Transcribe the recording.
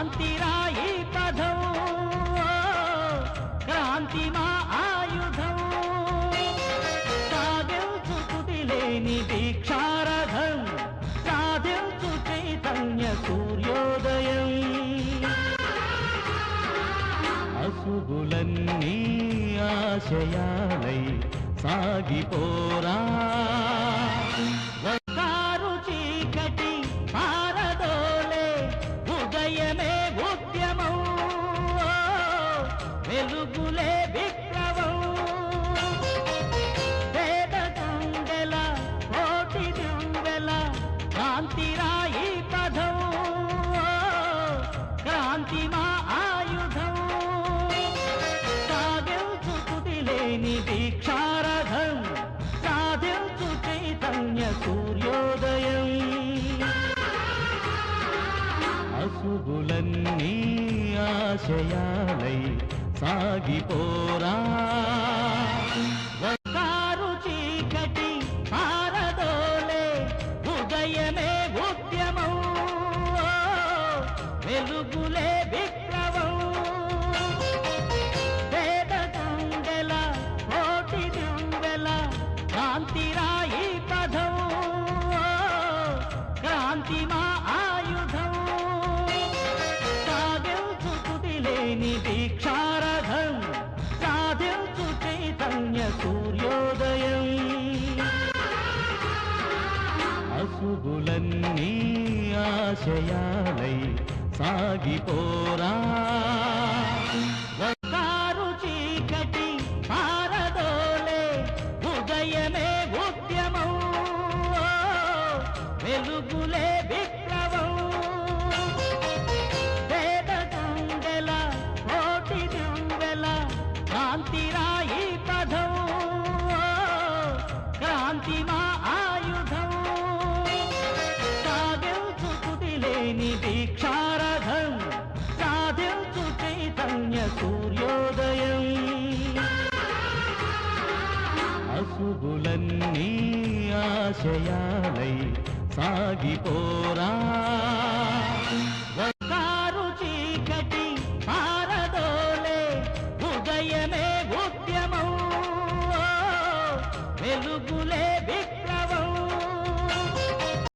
క్రాంతిరాయి పదం క్రాంతి మా ఆయుధం సాధించుకుటిలేని దీక్షారథం సాధించు చైతన్య సూర్యోదయం అసుగులన్నీ ఆశయాలై సాగిపోరా వస్తారు చీకటి పారదోలే ఉదయమే ఉద్యమం వెలుగులే విప్లవం పేద గుండెల కోటి దివ్వెల కాంతిరాయి పదం క్రాంతి మా ఆయుధం సాధించుకుటిలేని దీక్షారథం సాధించు చైతన్య సూర్యోదయం అసుగులన్నీ ఆశయాలై సాగిపోరా వస్తారు చీకటి పారదోలే ఉదయమే ఉద్యమం వెలుగులే విప్లవం పేద గుండెల కోటి దివ్వెల కాంతిరాయి పదం క్రాంతి మా ఆయుధం సాధించుకుటిలేని దీక్షారథం సాధించు చైతన్య సూర్యోదయం అసుగులన్నీ ఆశయాలై సాగిపోరా వస్తారు చీకటి పారదోలే ఉదయమే ఉద్యమం వెలుగులే విప్లవం పేద గుండెల కోటి దివ్వెల కాంతిరాయి పదం క్రాంతి మా ఆయుధం సాధించుకుటిలేని దీక్షారథం సాధించు చైతన్య సూర్యోదయం అసుగులన్నీ ఆశయాలై సాగిపోరా